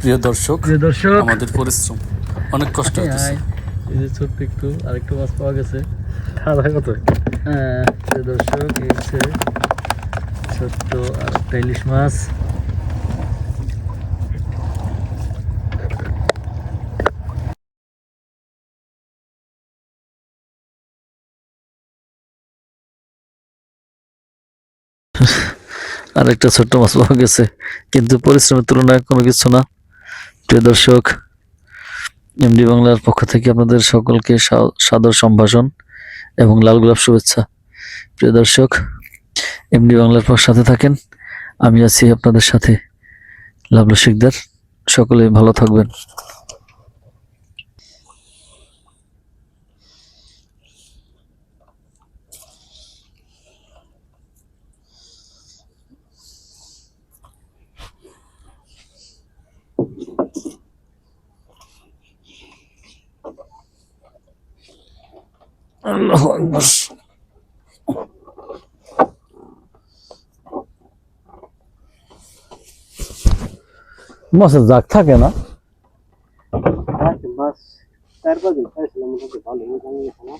প্রিয় দর্শক, আমাদের পরিশ্রম অনেক কষ্ট হতেছে। এই যে ছোট্ট একটু আরেকটু মাছ পাওয়া গেছে। খাওয়া কত? হ্যাঁ প্রিয় দর্শক, এই হচ্ছে ছোট্ট আর একটা ইলিশ মাছ। আর একটা ছোট্ট মাছ পাওয়া গেছে, কিন্তু পরিশ্রমের তুলনায় কোনো কিছু না। প্রিয় দর্শক, এমডি বাংলার পক্ষ থেকে আপনাদের সকলকে সাদর সম্ভাষণ এবং লাল গোলাপ শুভেচ্ছা। প্রিয় দর্শক, এমডি বাংলার পর সাথে থাকেন, আমি আছি আপনাদের সাথে, লাভলু শিকদার। সকলে ভালো থাকবেন। আল্লাহু আকবার। মাছের জাগ থাকে না। মাছ 4-5 দিন খাইছিলাম, মোটামুটি ভালো না।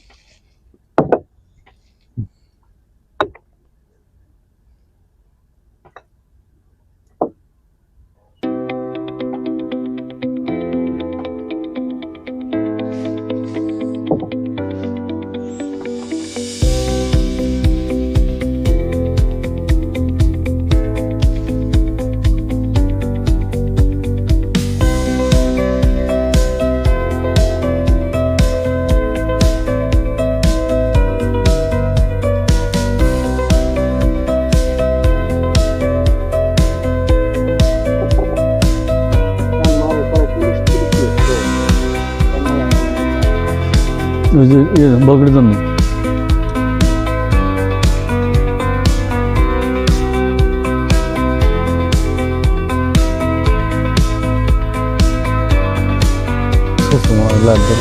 বগড়ির জন্য লাগবে।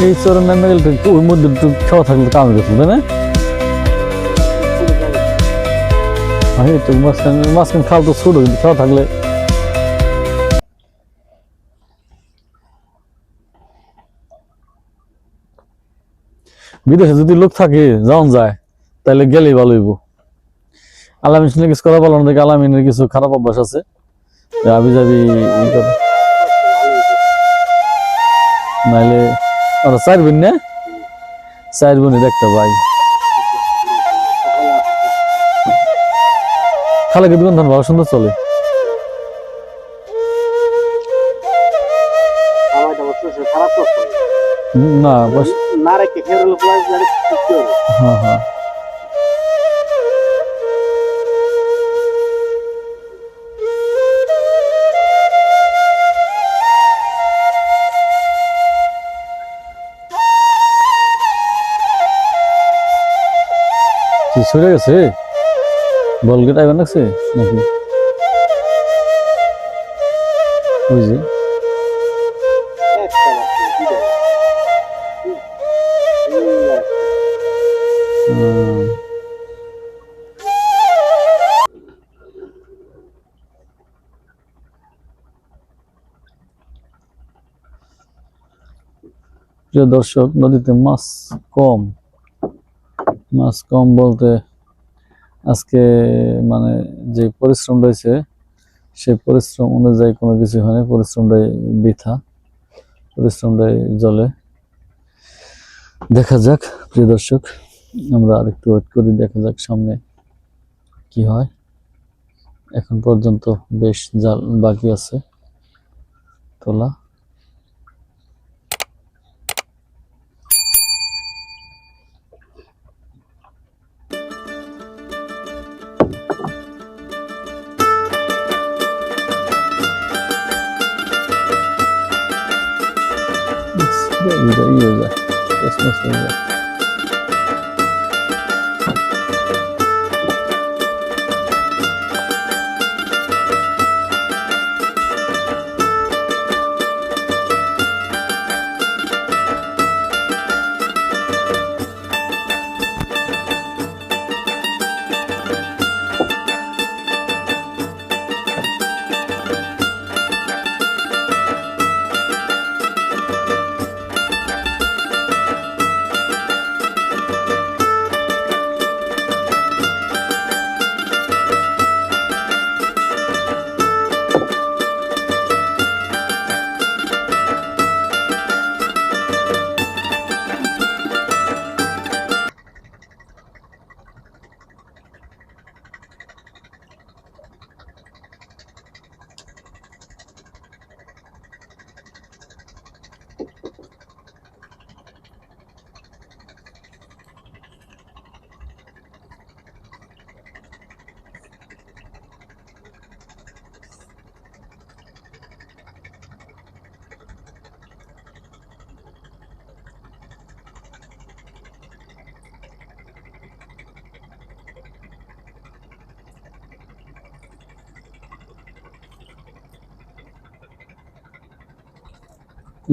এই চরণ নামে গেলে ওই মধ্যে একটু খাওয়া থাকলে কামে গেছিল, তাই না? তো মাঝখানে খাল তো ছোট, কিন্তু খাওয়া থাকলে বিদেশে যদি লোক থাকে যাওয়া যায়, তাহলে গেলেই ভালো হইব। আলামিন শুনে কিছু কথা বলার দেখে আলামিনের কিছু খারাপ অভ্যাস আছে, আবি যাবি নাইলে ওরা 4 বোন না, 4 বোনের একটা ভাই। খালাকে দোকান ভালো সুন্দর চলে। না হ্যাঁ হ্যাঁ সরে গেছে বল গেট আইবার লাগছে নাকি ওই যে প্রিয় দর্শক, নদীতে মাছ কম বলতে আজকে মানে যে পরিশ্রম রয়েছে সেই পরিশ্রম অনুযায়ী কোনো কিছু হয় না, পরিশ্রমটাই বৃথা, পরিশ্রমটাই জলে। দেখা যাক প্রিয় দর্শক, আমরা আরেকটু ওয়েট করি, দেখা যাক সামনে কি হয়। এখন পর্যন্ত বেশ জাল বাকি আছে তোলা। ইয়ে যায় কসমস হয়ে যায়।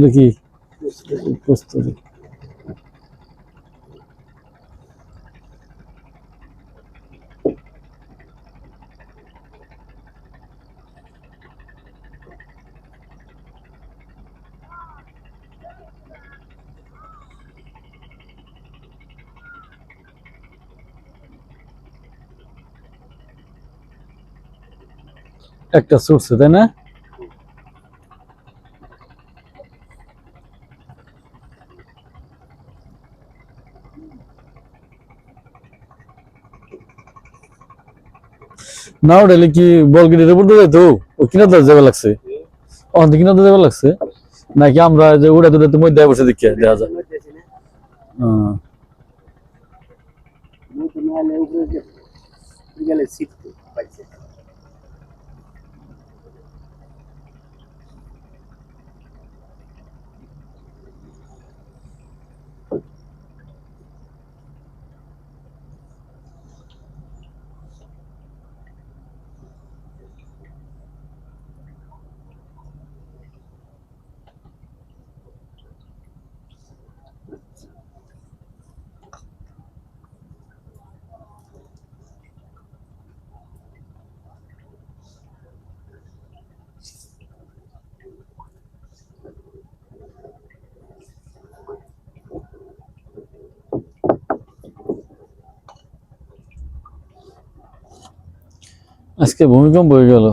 দেখি প্রস্তুতি একটা ছুটছে তাই না? না ওটালে কি বল গিটের উপর দিয়ে তো ও কিনা তো যাবে লাগছে, অন্ত কিনা তো যাবে লাগছে নাকি আমরা যে উড়ে দুড়ে তো মধ্যে বসে দেখি দেখা যায়। আজকে ভূমিকম্প হয়ে গেল।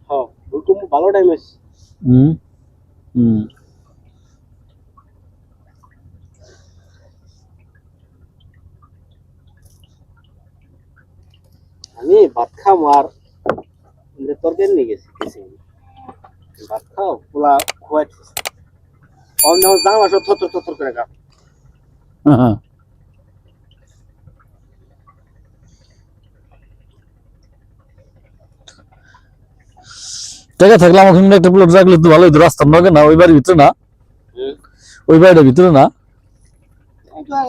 হ্যাঁ, ভূমিকম্প ভালো টাইম আছে। হুম হুম আমি ভাত খাম আর তরকারি নিয়ে গেছি ভাত খাও পোলা খুয়াইছি অন্য জানলা সব থর করে কাপ জায়গা থাকলে আমার সঙ্গে একটা প্লট রাখলে তো ভালোই তো, রাস্তার নগে না, ওই বাড়ির ভিতরে না, ওই বাড়িটার ভিতরে না,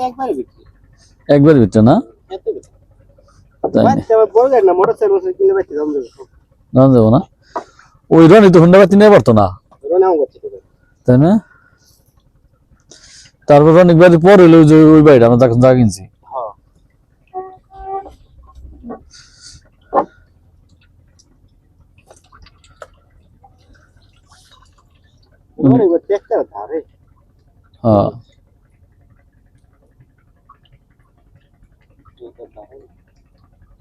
একবারে বিক্রি একবারের ভিতরে না। এত তাই না? বাচ্চা আমার বড় গাড়ি না, মোটরসাইকেল কিনে বাচ্চা দাম দেবে সব। না যাবো না, ওই রনি তো হুন্ডা বাতি নিয়ে পারতো না, ওরা নাও করছে তো। তাই না? তারপর অনেক বাড়ি পর হইলো যে ওই বাড়িটা আমরা তখন জায়গা কিনছি। হ্যাঁ। ওরা এবার ট্রাক্টর ধারে। হ্যাঁ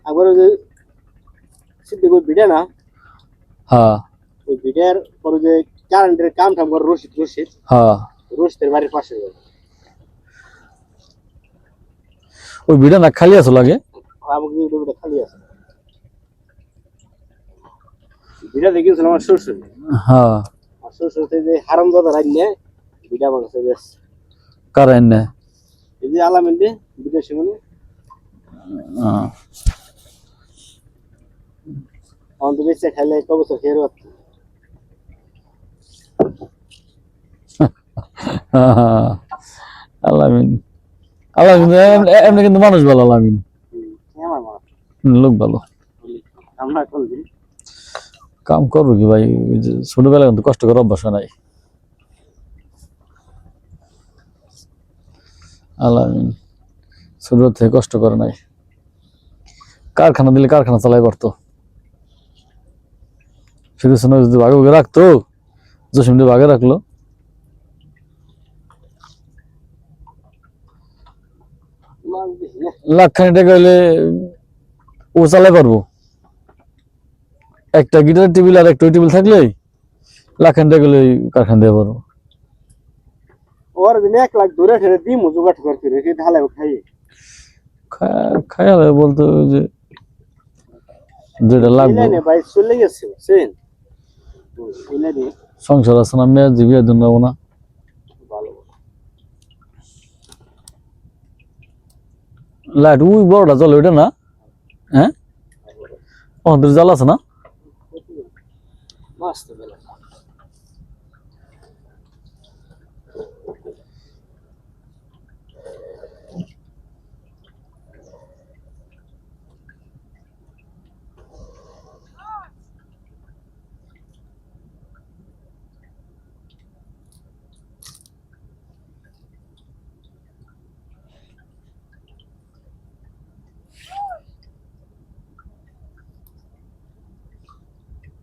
আবার ওই যে সিদ্ধি করে ভিড়ে না, হ্যাঁ ওই ভিড়ের পরে যে কারেন্টের কাম টাম করে রশিদ হ্যাঁ, রশিদের বাড়ির পাশে যাবে। ওই ভিড়া না খালি আসো লাগে। আমাকে কিন্তু ওটা খালি আছে। ভিড়া দেখিয়েছিল আমার শ্বশুর। হ্যাঁ আর শ্বশুর যে হারাম দাদা রাই নিয়ে ভিড়া বানাচ্ছে বেশ। কারেন না। এই যে আলামিন বিদেশি মানে আমাদের বেঁচে খাইলে ক বছর খেয়ে রাখতো। আলামিন, আলামিন এমনি কিন্তু মানুষ ভালো, আলামিন আমার মা লোক ভালো। আমরা করলি কাম করবো কি ভাই, ওই যে ছোটবেলায় কিন্তু কষ্ট করে অভ্যাস হয় নাই। আলামিন ছোট থেকে কষ্ট করে নাই, কারখানা দিলে কারখানা চালাই পারতো। শুধু শোনো যদি ভাগে ভাগে রাখতো, জসিম দিয়ে ভাগে রাখলো, মাছ বেশি না। লাখখানি টাকা হইলে ও চালাই পারবো। একটা গিটার টেবিল আর একটা টেবিল থাকলেই লাখখানি টাকা হলে কারখানা দিয়ে পারবো। ওর দিন 1 লাখ ধরে ঠেলে দিই জোগাড় করতে রেখে ঢালাই খাইয়ে খায়া বলতো ওই যে যেটা লাগবে ইলানে ভাই চলে গেছে বুঝছেন। ইলানে সংসার আছে না, মেয়ে জিবিয়া দিন যাবো না। ভালো লাইট ওই বড়টা জ্বলে ওইটা না? হ্যাঁ ওদের জাল আছে না? মাছ তো বেলা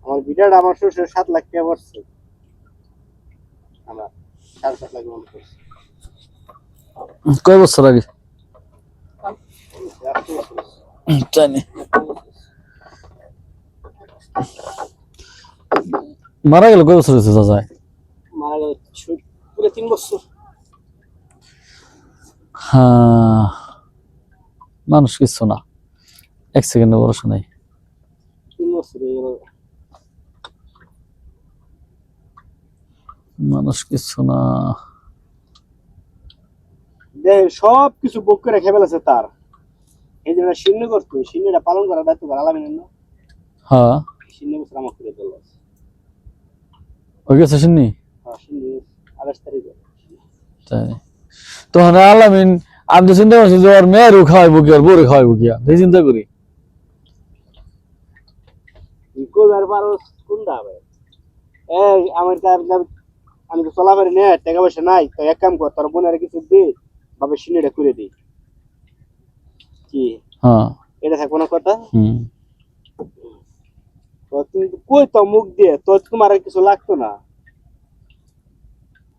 আমার বিটাটা আমার শ্বশুর 7 লাখ টাকা পড়ছে। আমার 7.5 লাখ মতো পড়ছে। কয় বছর আগে? জানি মারা গেল কয় বছর হয়েছে চাচা? মারা গেল পুরো 3 বছর। হ্যাঁ মানুষ কিছু না, 1 সেকেন্ডে ভরসা নাই। 3 বছর হয়ে গেল। মানুষ কিছু না। সব কিছু বুক করে রেখে ফেলেছে তার। এই যে শূন্য করতো, শূন্যটা পালন করার দায়িত্ব আলামিনের না। হ্যাঁ শূন্য বছর আমার করে দিল। ওই গেছে শুনি। হ্যাঁ শূন্য 28 তারিখে। তাই তখন আলামিন আমি তো চিন্তা করছি যে ওর মেয়েরও খাওয়াইবো কি, ওর বউরে খাওয়াইবো কি, এই চিন্তা করি। কোথার পারো কোনটা হবে? এই আমার কার আমি তো চলা পারি না, টাকা পয়সা নাই, তো এক কাম কর, তোর বোনের কিছু দে, ভাবে শূন্যটা করে দিই। কি হ্যাঁ এটা থাকবো না কথা? হুম তো তুমি কই তো মুখ দিয়ে, তো তোমার আর কিছু লাগতো না,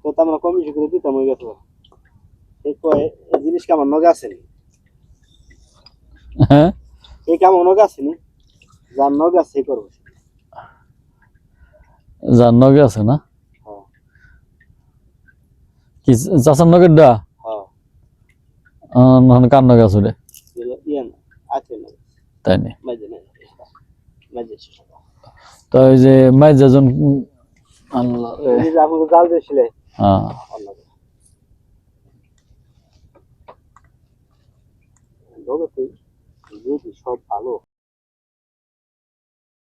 তো আমরা কম বেশি করে দিতাম ওই গেছো। এই কয় এই জিনিসটা আমার নগে আসেনি, হ্যাঁ এই কাম নগে আসেনি, যার নগে আছে সেই করবো। যার নগে আছে না হ্যাঁ কি চাচার নগের ডা? হ্যাঁ কার নগে আছে রে? ইয়ে না আছে না, তাই নি? মাঝে না মাঝে তো ওই যে মাইজাজন আল্লাহ রে। আপনি তো জাল দিয়েছিলে। হ্যাঁ সব ভালো।